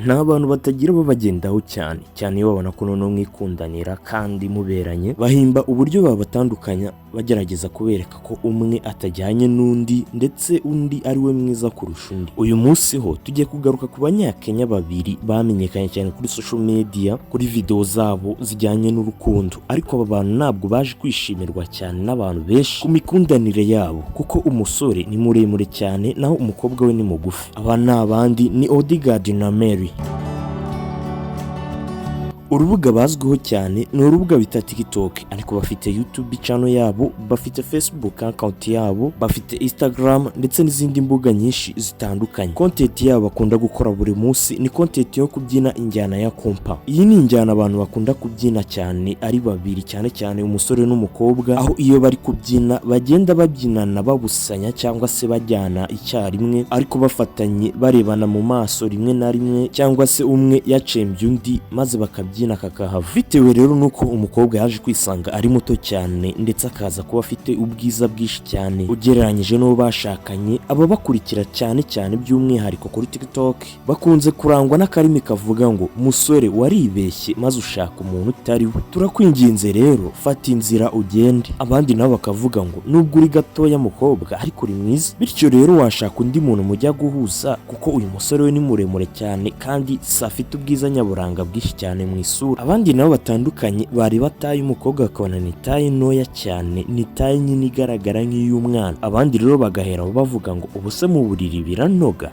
nta bantu batagira babagendaho cyane iyo babona ko noneho mwikundanira kandi muberanye, bahimba uburyo babatandukanya bagerageza kubereka ko umwe atajyanye n'undi ndetse undi ari we mwiza kurusha undi. Uyu munsi ho tugiye kugaruka ku banyakenya babiri bamenyekanye cyane kuri social media kuri video zabo zijyanye n'urukundo, ariko aba bantu ntabwo baje kwishimirwa cyane n'abantu benshi ku mikundanire yabo, kuko umusore ni muremure cyane naho umukobwa we ni mugufi. Aba ni abandi ni Ordegard&Marie. Urubuga bazwiho cyane ni urubuga bita TikTok, ariko bafite YouTube channel yabo, bafite Facebook account yabo, bafite Instagram ndetse n'izindi mbuga nyinshi zitandukanye. Content yabo bakunda gukora buri munsi ni content yo kubyina injyana ya kompa. Iyi ni injyana abantu bakunda kubyina cyane ari babiri, cyane umusore n'umukobwa, aho iyo bari kubyina bagenda babyinana babusanya cyangwa se bajyana icyarimwe, ariko bafatanye barebana mu maso rimwe na rimwe, cyangwa se umwe yacembye undi maze bakabyina kakahava. Bitewe rero nuko umukobwa yaje kwisanga ari muto cyane ndetse akaza kuba afite ubwiza bwinshi cyane ugereranyije n'uwo bashakanye, aba bakurikira cyane by'umwihariko kuri TikTok bakunze kurangwa n'akarimi kavuga ngo musore waribeshye maze ushaka umuntu utari we, turakwinginze rero fata inzira ugende. Abandi nabo bakavuga ngo nubwo uri gatoya mukobwa ariko uri mwiza, bityo rero washaka undi muntu mujya guhuza kuko uyu musore we ni muremure cyane kandi afite ubwiza nyaburanga bwinshi cyane mu isura. Abandi nabo batandukanye bari bataye umukobwa bakabona ni taye ntoya cyane, ni taye nyine igaragara nk'iy'umwana. Abandi rero bagahera bavuga ngo ubuse mu buriri biranoga.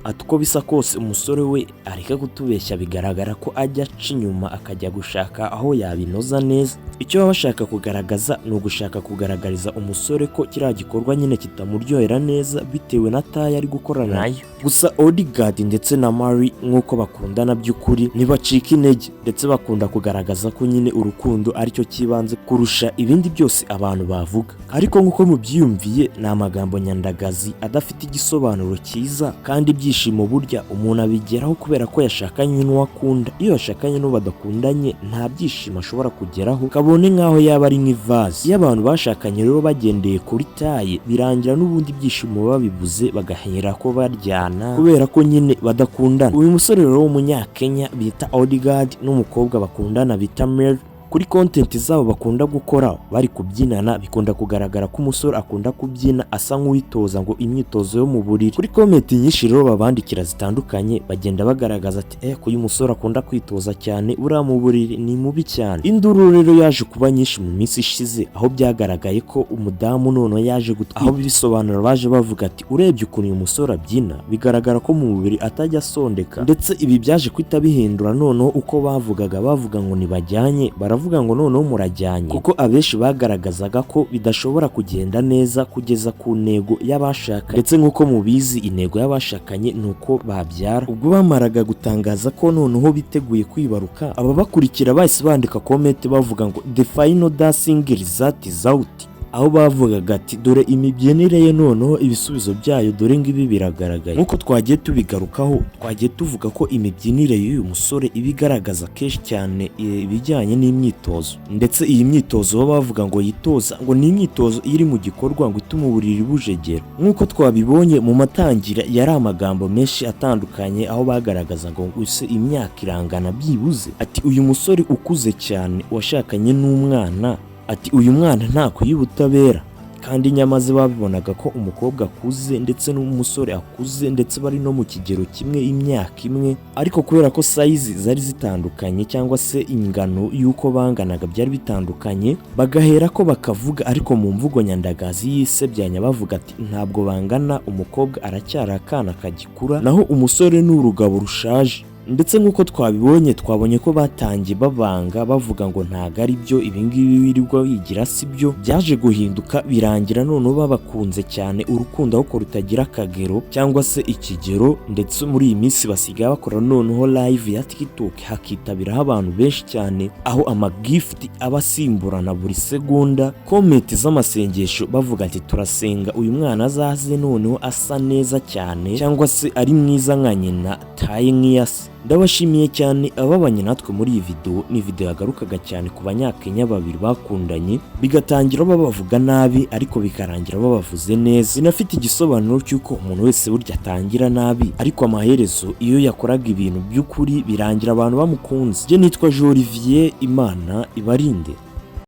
Ati uko bisa kose umusore we areka kutubeshya, bigaragara ko ajya aca inyuma akajya gushaka aho yabinoza neza. Icyo baba bashaka kugaragaza ni ugushaka kugaragariza umusore ko kiriya gikorwa nyine kitamuryohera neza bitewe na taye ari gukorana nayo. Gusa Ordegard ndetse na Marie nk'uko bakundana by'ukuri ntibacika intege, ndetse bakunda kugaragaza ko nyine urukundo aricyo kibanze kurusha ibindi byose abantu bavuga. Ariko nk'uko mubyiyumviye ni amagambo nyandagazi adafite igisobanuro cyiza, kandi ibyishimo burya umuntu abigeraho kubera ko yashakanye n'uwo akunda. Iyo yashakanye n'uwo badakundanye nta byishimo ashobora kugeraho, kabone nk'aho yaba ari nk'ivaze. Iyo abantu bashakanye rero bagendeye kuri taye, birangira n'ubundi byishimo babibuze, bagahera ko baryana kubera ko nyine badakundana. Uyu musore rero w'umunyakenya bita Ordegard n'umukobwa bakundana bita Marie, kuri content zabo bakunda gukora bari kubyinana bikunda kugaragara ko umusore akunda kubyina asa nk'uwitoza ngo imyitozo yo mu buriri. Kuri comment nyinshi rero babandikira zitandukanye bagenda bagaragaza ati ko uyu musore akunda kwitoza cyane, uriya mu buriri ni mubi cyane. Induru rero yaje kuba nyinshi mu minsi ishize, aho byagaragaye ko umudamu none yaje gutwita, aho bisobanura baje bavuga ati urebye ukuntu uyu musore abyina bigaragara ko mu mubiri atajya asondeka. Ndetse ibi byaje kwita bihindura noneho uko bavuga ngo nibajyanye, baravuga ngo noneho murajyanye, kuko abenshi bagaragazaga ko bidashobora kugenda neza kugeza ku ntego y'abashakanye. Ndetse nk'uko mubizi intego y'abashakanye ni uko babyara. Ubwo bamaraga gutangaza ko noneho biteguye kwibaruka, aba bakurikira bahise bandika comment bavuga ngo the final dancing result is out, aho bavugaga ati dore imibyinire ye noneho ibisubizo byayo dore ngibi biragaragaye. Nkuko twagiye tubigarukaho, twagiye tuvuga ko imibyinire y'uyu musore ibigaragaza kenshi cyane ibijyanye n'imyitozo, ndetse iyi myitozo baba bavuga ngo yitoza ngo ni imyitozo iri mu gikorwa ngo ituma uburiri bujegera. Nkuko twabibonye mu matangira yari amagambo menshi atandukanye, aho bagaragaza ngo use imyaka irangana byibuze, ati uyu musore ukuze cyane washakanye n'umwana, ati uyu mwana ntakwiye ubutabera. Kandi nyamaze babibonaga ko umukobwa akuze ndetse n'umusore akuze ndetse bari no mu kigero kimwe, imyaka imwe, ariko kubera ko size zari zitandukanye cyangwa se ingano y'uko banganaga byari bitandukanye, bagahera ko bakavuga ariko mu mvugo nyandagazi yisebyanya bavuga ati ntabwo bangana, umukobwa aracyari akana kagikura naho umusore ni urugabo rushaje. Ndetse nk'uko twabonye ko batangiye babanga bavuga ngo ntago ari byo, ibingibi birirwa wigira si byo. Byaje guhinduka birangira noneho babakunze cyane, urukundo aho rutagira akagero cyangwa se ikigero. Ndetse muri iyi minsi basigaye bakora noneho live ya TikTok, hakitabiraho abantu benshi cyane, aho amagift aba asimburana buri segonda. Comment z'amasengesho bavuga ati turasenga uyu mwana azaze noneho asa neza cyane, cyangwa se ari mwiza nka nyina taye nk'iyase. Ndabashimiye cyane ababanye natwe muri iyi video. Ni video yagarukaga cyane ku banyakenya babiri bakundanye bigatangira babavuga nabi ariko bikarangira babavuze neza. Inafite igisobanuro cy'uko umuntu wese burya atangira nabi ariko amaherezo iyo yakoraga ibintu by'ukuri birangira abantu bamukunze. Je nitwa Olivier, Imana ibarinde.